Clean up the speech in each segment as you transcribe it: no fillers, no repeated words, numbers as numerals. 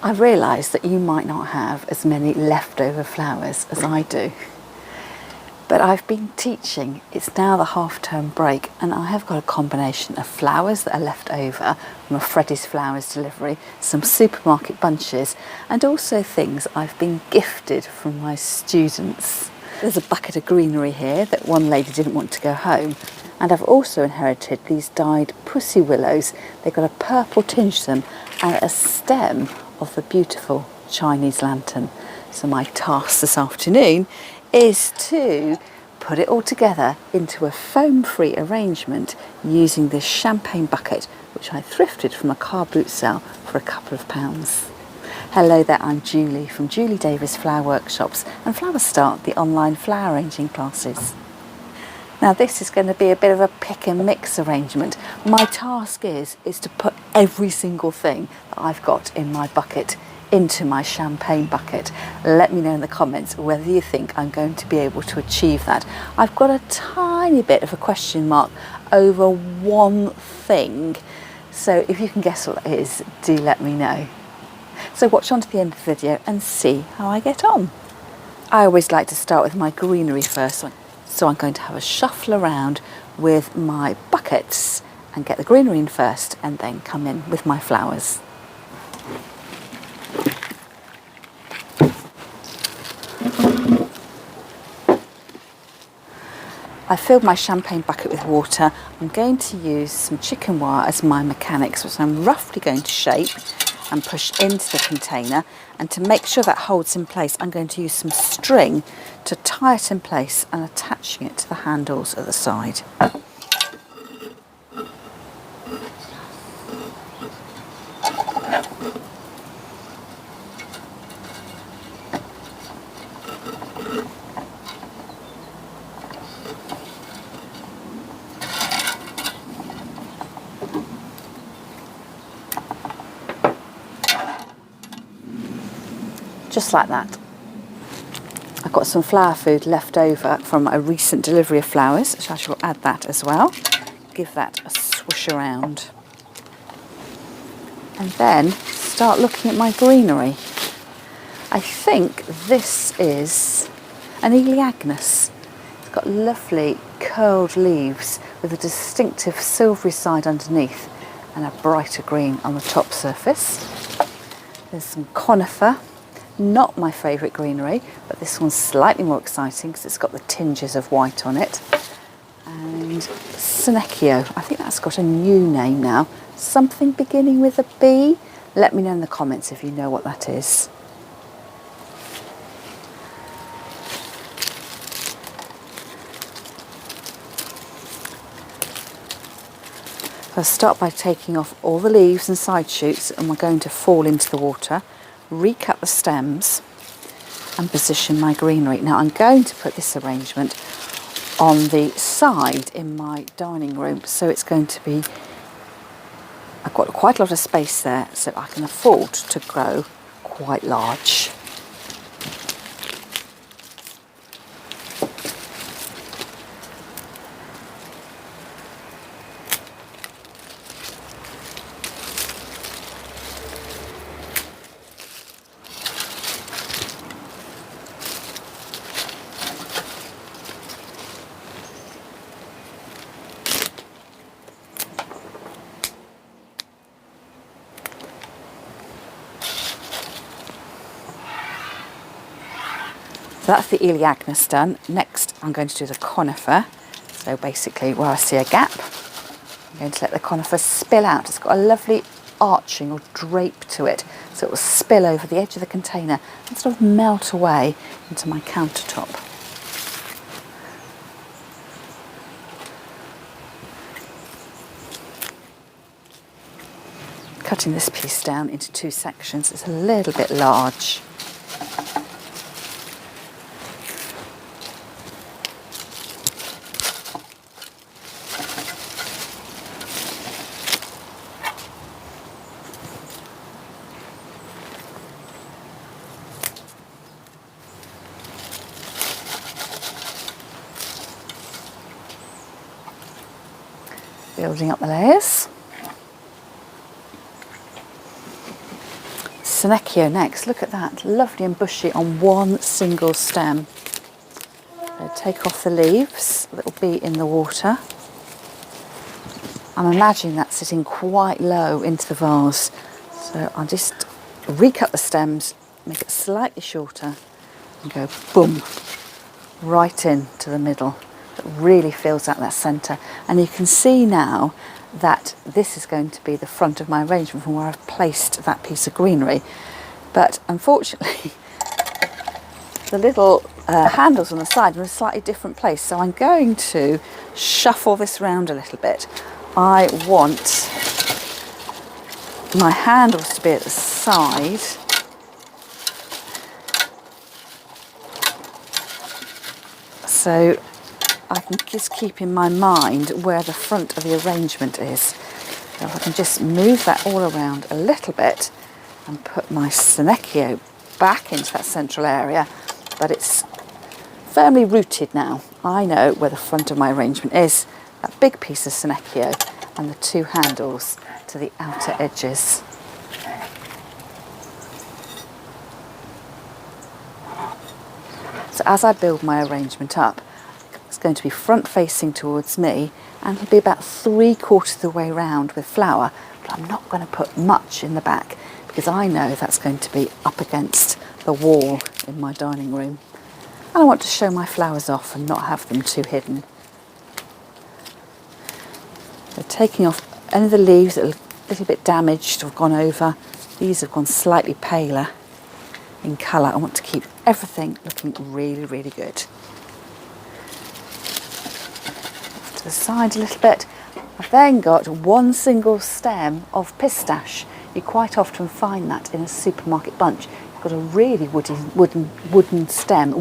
I realise that you might not have as many leftover flowers as I do, but I've been teaching. It's now the half-term break and I have got a combination of flowers that are left over from a Freddy's Flowers delivery, some supermarket bunches, and also things I've been gifted from my students. There's a bucket of greenery here that one lady didn't want to go home, and I've also inherited these dyed pussy willows. They've got a purple tinge to them and a stem of the beautiful Chinese lantern. So my task this afternoon is to put it all together into a foam-free arrangement using this champagne bucket, which I thrifted from a car boot sale for a couple of pounds. Hello there, I'm Julie from Julie Davis Flower Workshops and Flower Start, the online flower arranging classes. Now this is going to be a bit of a pick and mix arrangement. My task is to put every single thing that I've got in my bucket into my champagne bucket. Let me know in the comments whether you think I'm going to be able to achieve that. I've got a tiny bit of a question mark over one thing, so if you can guess what that is, do let me know. So watch on to the end of the video and see how I get on. I always like to start with my greenery first, so I'm going to have a shuffle around with my buckets and get the greenery in first and then come in with my flowers. I filled my champagne bucket with water. I'm going to use some chicken wire as my mechanics, which I'm roughly going to shape and push into the container, and to make sure that holds in place I'm going to use some string to tie it in place and attaching it to the handles at the side. Just like that. I've got some flower food left over from a recent delivery of flowers, so I shall add that as well. Give that a swish around. And then start looking at my greenery. I think this is an Elaeagnus. It's got lovely curled leaves with a distinctive silvery side underneath and a brighter green on the top surface. There's some conifer. Not my favourite greenery, but this one's slightly more exciting because it's got the tinges of white on it. And Senecchio, I think that's got a new name now. Something beginning with a B. Let me know in the comments if you know what that is. So I'll start by taking off all the leaves and side shoots, and we're going to fall into the water. Recut the stems and position my greenery. Now I'm going to put this arrangement on the side in my dining room, so it's going to be, I've got quite a lot of space there, so I can afford to grow quite large. So that's the Elaeagnus done. Next I'm going to do the conifer. So basically where I see a gap, I'm going to let the conifer spill out. It's got a lovely arching or drape to it, so it will spill over the edge of the container and sort of melt away into my countertop. Cutting this piece down into two sections. It's a little bit large. Building up the layers. Senecio next. Look at that, lovely and bushy on one single stem. So take off the leaves that will be in the water. I'm imagining that sitting quite low into the vase. So I'll just recut the stems, make it slightly shorter and go boom, right into the middle. It really fills out that centre. And you can see now that this is going to be the front of my arrangement from where I've placed that piece of greenery. But unfortunately, the little handles on the side are in a slightly different place. So I'm going to shuffle this round a little bit. I want my handles to be at the side. So I can just keep in my mind where the front of the arrangement is. So I can just move that all around a little bit and put my Senecio back into that central area, but it's firmly rooted now. I know where the front of my arrangement is, that big piece of Senecio and the two handles to the outer edges. So as I build my arrangement up, it's going to be front facing towards me, and it'll be about 3/4 of the way round with flower, but I'm not going to put much in the back because I know that's going to be up against the wall in my dining room. And I want to show my flowers off and not have them too hidden. So taking off any of the leaves that are a little bit damaged or gone over. These have gone slightly paler in colour. I want to keep everything looking really, really good. Off to the side a little bit. I've then got one single stem of pistache. You quite often find that in a supermarket bunch. You've got a really woody stem.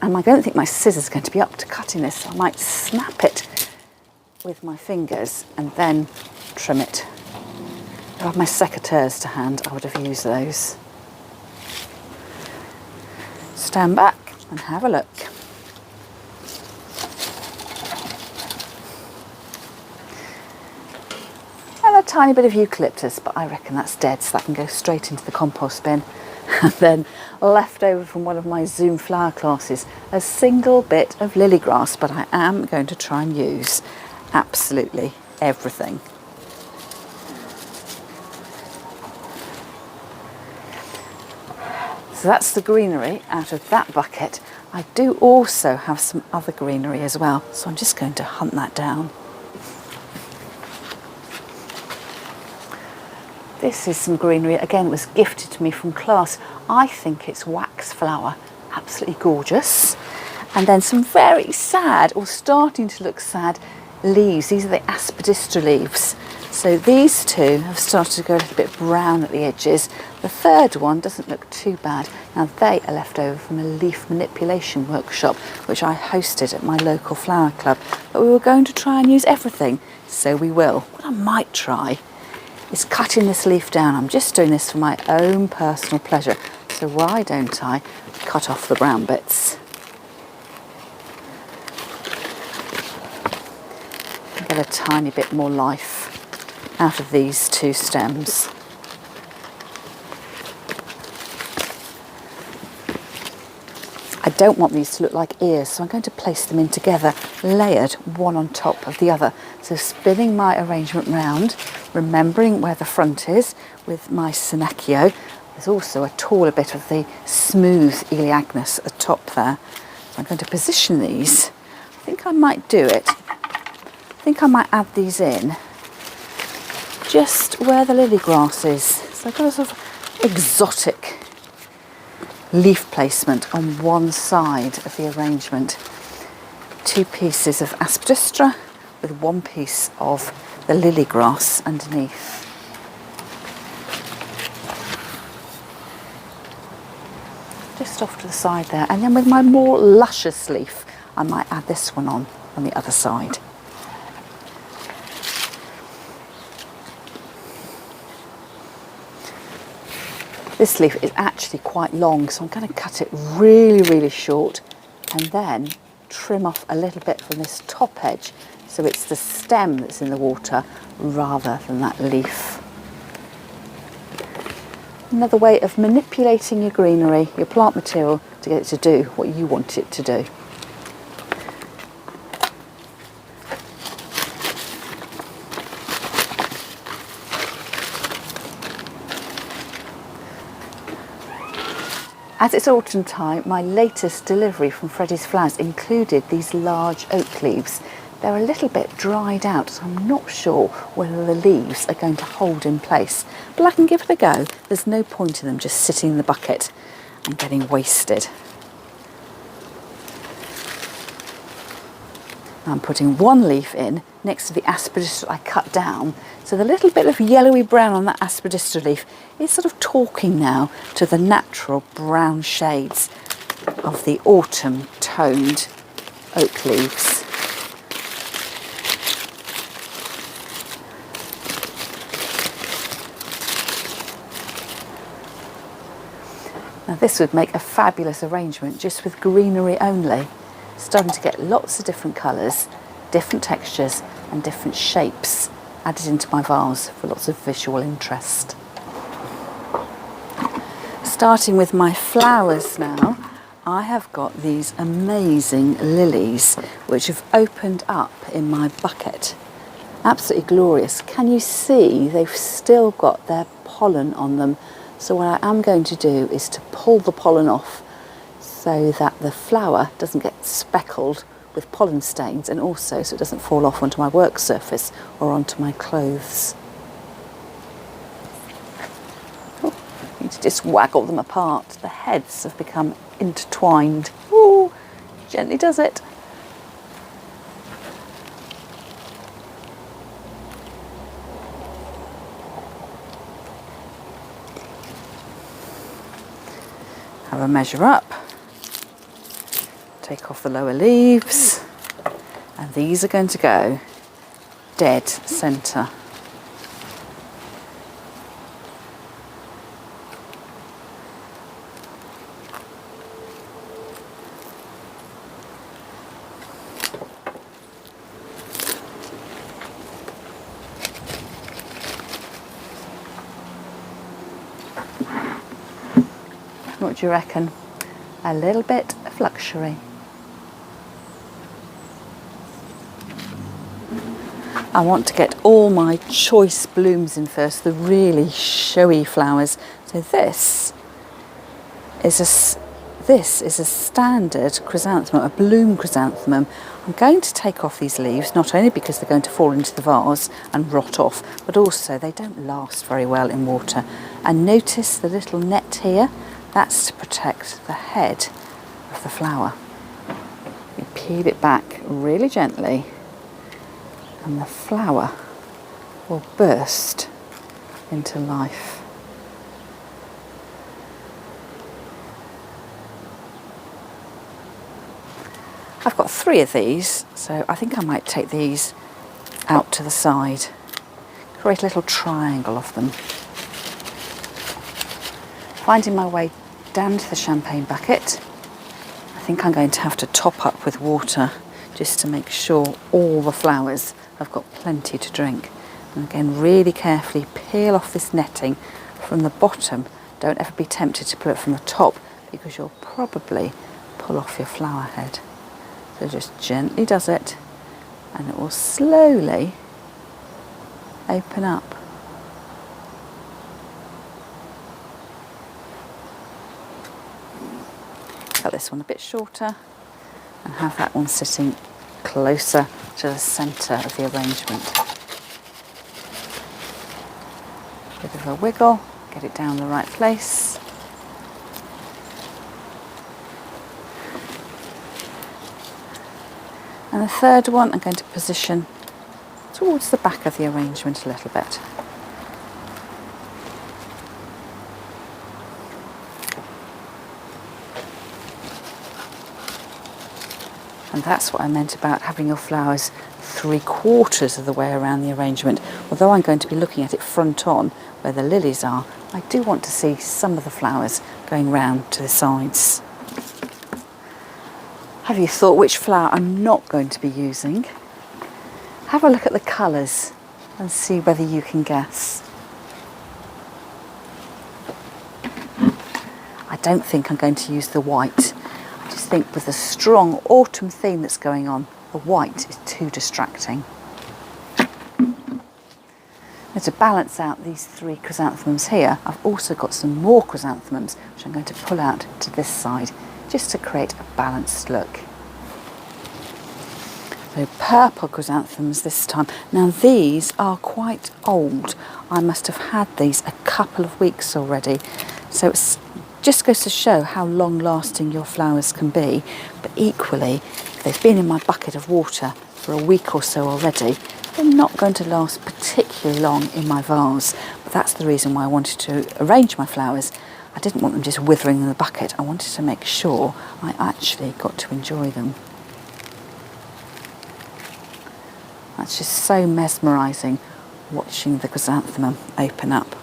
And I don't think my scissors are going to be up to cutting this, so I might snap it with my fingers and then trim it. If I had my secateurs to hand, I would have used those. Stand back and have a look. And a tiny bit of eucalyptus, but I reckon that's dead, so that can go straight into the compost bin. And then left over from one of my Zoom flower classes, a single bit of lily grass, but I am going to try and use absolutely everything. So that's the greenery out of that bucket. I do also have some other greenery as well, so I'm just going to hunt that down. This is some greenery, again, it was gifted to me from class. I think it's wax flower, absolutely gorgeous. And then some very sad, or starting to look sad, leaves. These are the aspidistra leaves. So these two have started to go a little bit brown at the edges. The third one doesn't look too bad. Now they are left over from a leaf manipulation workshop which I hosted at my local flower club. But we were going to try and use everything, so we will. What I might try is cutting this leaf down. I'm just doing this for my own personal pleasure. So why don't I cut off the brown bits? Get a tiny bit more life out of these two stems. I don't want these to look like ears, so I'm going to place them in together, layered one on top of the other. So spinning my arrangement round, remembering where the front is with my Senecio. There's also a taller bit of the smooth Elaeagnus at the top there. So I'm going to position these. I think I might do it. I think I might add these in just where the lily grass is. So I've got a sort of exotic leaf placement on one side of the arrangement. Two pieces of aspidistra with one piece of the lily grass underneath. Just off to the side there, and then with my more luscious leaf I might add this one on the other side. This leaf is actually quite long, so I'm going to cut it really, really short and then trim off a little bit from this top edge so it's the stem that's in the water rather than that leaf. Another way of manipulating your greenery, your plant material, to get it to do what you want it to do. As it's autumn time, my latest delivery from Freddie's Flowers included these large oak leaves. They're a little bit dried out, so I'm not sure whether the leaves are going to hold in place, but I can give it a go. There's no point in them just sitting in the bucket and getting wasted. I'm putting one leaf in next to the aspidistra I cut down. So the little bit of yellowy brown on that aspidistra leaf is sort of talking now to the natural brown shades of the autumn toned oak leaves. Now this would make a fabulous arrangement just with greenery only. Starting to get lots of different colours, different textures and different shapes added into my vase for lots of visual interest. Starting with my flowers now, I have got these amazing lilies which have opened up in my bucket. Absolutely glorious. Can you see they've still got their pollen on them? So what I am going to do is to pull the pollen off so that the flower doesn't get speckled with pollen stains, and also so it doesn't fall off onto my work surface or onto my clothes. Oh, I need to just waggle them apart. The heads have become intertwined. Ooh, gently does it. Have a measure up. Take off the lower leaves, and these are going to go dead centre. What do you reckon? A little bit of luxury. I want to get all my choice blooms in first, the really showy flowers. So this is a standard chrysanthemum, a bloom chrysanthemum. I'm going to take off these leaves, not only because they're going to fall into the vase and rot off, but also they don't last very well in water. And notice the little net here, that's to protect the head of the flower. You peel it back really gently, and the flower will burst into life. I've got 3 of these, so I think I might take these out to the side. Create a little triangle of them. Finding my way down to the champagne bucket. I think I'm going to have to top up with water just to make sure all the flowers have got plenty to drink. And again, really carefully peel off this netting from the bottom. Don't ever be tempted to pull it from the top, because you'll probably pull off your flower head. So just gently does it, and it will slowly open up. Cut this one a bit shorter and have that one sitting closer to the centre of the arrangement. Bit of a wiggle, get it down the right place. And the third one I'm going to position towards the back of the arrangement a little bit. And that's what I meant about having your flowers 3/4 of the way around the arrangement. Although I'm going to be looking at it front on, where the lilies are, I do want to see some of the flowers going round to the sides. Have you thought which flower I'm not going to be using? Have a look at the colours and see whether you can guess. don't think I'm going to use the white. I just think with the strong autumn theme that's going on, the white is too distracting. Now, to balance out these 3 chrysanthemums here, I've also got some more chrysanthemums which I'm going to pull out to this side just to create a balanced look. So purple chrysanthemums this time. Now these are quite old. I must have had these a couple of weeks already. So it just goes to show how long lasting your flowers can be. But equally, if they've been in my bucket of water for a week or so already, they're not going to last particularly long in my vase. But that's the reason why I wanted to arrange my flowers. I didn't want them just withering in the bucket. I wanted to make sure I actually got to enjoy them. That's just so mesmerising, watching the chrysanthemum open up.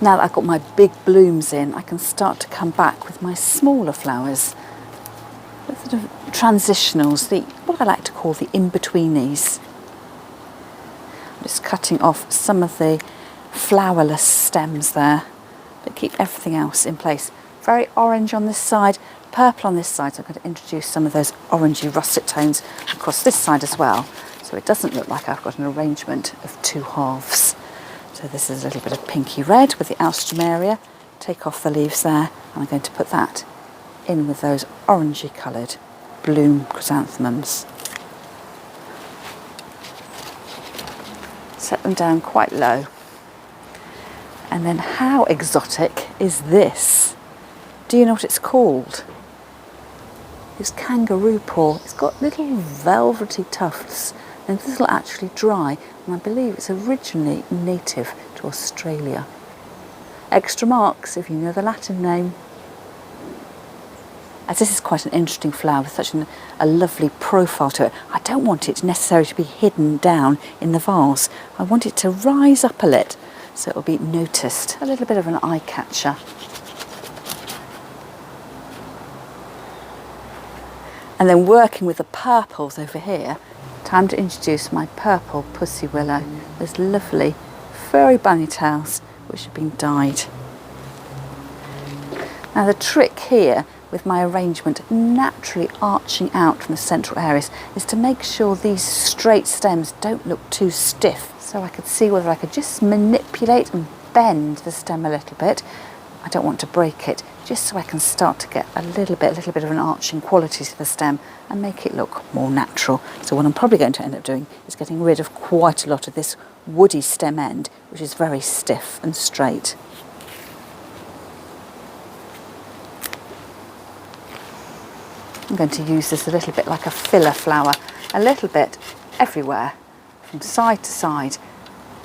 Now that I've got my big blooms in, I can start to come back with my smaller flowers. The sort of transitionals, what I like to call the in-betweenies. I'm just cutting off some of the flowerless stems there, but keep everything else in place. Very orange on this side, purple on this side, so I'm going to introduce some of those orangey russet tones across this side as well, so it doesn't look like I've got an arrangement of 2 halves. So this is a little bit of pinky red with the alstroemeria. Take off the leaves there, and I'm going to put that in with those orangey coloured bloom chrysanthemums. Set them down quite low. And then how exotic is this? Do you know what it's called? It's kangaroo paw. It's got little velvety tufts, and this will actually dry, and I believe it's originally native to Australia. Extra marks if you know the Latin name. As this is quite an interesting flower with such a lovely profile to it, I don't want it necessarily to be hidden down in the vase. I want it to rise up a little so it will be noticed, a little bit of an eye catcher. And then working with the purples over here, time to introduce my purple pussy willow. Those lovely furry bunny tails which have been dyed. Now the trick here with my arrangement naturally arching out from the central areas is to make sure these straight stems don't look too stiff. So I could see whether I could just manipulate and bend the stem a little bit. I don't want to break it, just so I can start to get a little bit of an arching quality to the stem and make it look more natural. So what I'm probably going to end up doing is getting rid of quite a lot of this woody stem end, which is very stiff and straight. I'm going to use this a little bit like a filler flower, a little bit everywhere, from side to side,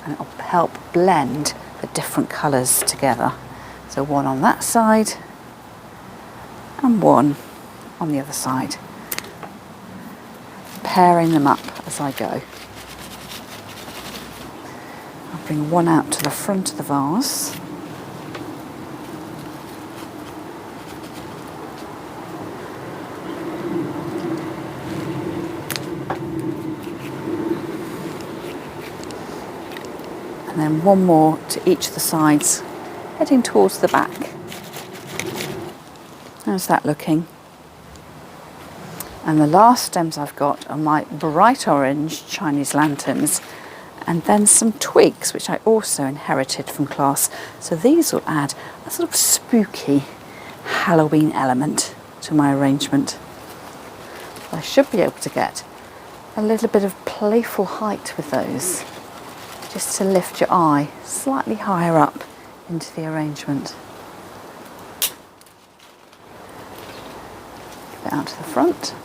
and it'll help blend the different colours together. So one on that side and one on the other side, pairing them up as I go. I'll bring one out to the front of the vase. And then one more to each of the sides, heading towards the back. How's that looking? And the last stems I've got are my bright orange Chinese lanterns, and then some twigs which I also inherited from class. So these will add a sort of spooky Halloween element to my arrangement. I should be able to get a little bit of playful height with those, just to lift your eye slightly higher up into the arrangement. Get it out to the front.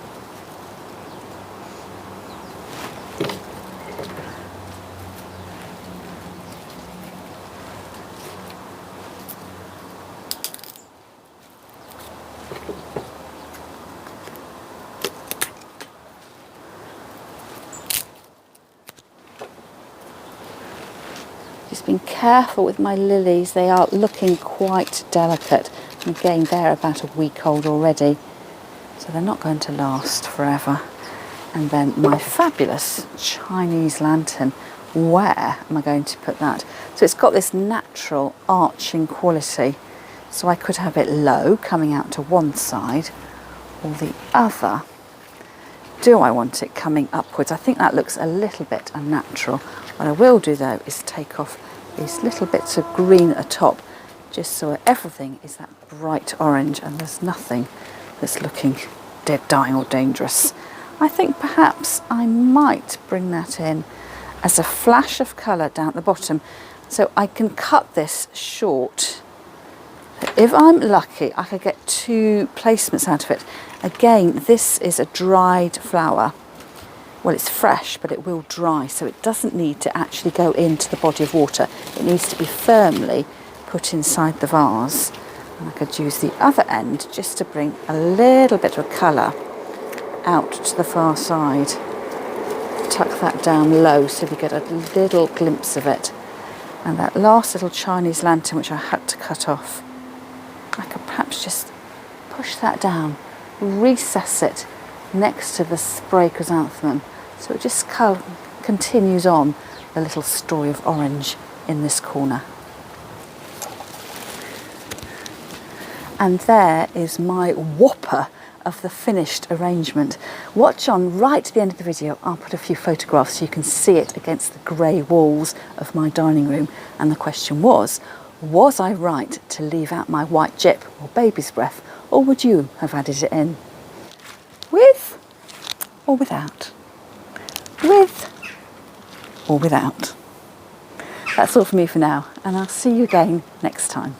Just being careful with my lilies. They are looking quite delicate. And again, they're about a week old already, so they're not going to last forever. And then my fabulous Chinese lantern, where am I going to put that? So it's got this natural arching quality. So I could have it low, coming out to one side, or the other. Do I want it coming upwards? I think that looks a little bit unnatural. What I will do though is take off these little bits of green at the top, just so everything is that bright orange and there's nothing that's looking dead, dying or dangerous. I think perhaps I might bring that in as a flash of colour down at the bottom, so I can cut this short. If I'm lucky, I could get 2 placements out of it. Again, this is a dried flower. Well, it's fresh, but it will dry, so it doesn't need to actually go into the body of water. It needs to be firmly put inside the vase. And I could use the other end just to bring a little bit of colour out to the far side. Tuck that down low so we get a little glimpse of it. And that last little Chinese lantern, which I had to cut off, I could perhaps just push that down, recess it next to the spray chrysanthemum, so it just continues on the little story of orange in this corner. And there is my whopper of the finished arrangement. Watch on right to the end of the video. I'll put a few photographs so you can see it against the grey walls of my dining room. And the question was I right to leave out my white gyp or baby's breath, or would you have added it in? With or without? With or without? That's all for me for now, and I'll see you again next time.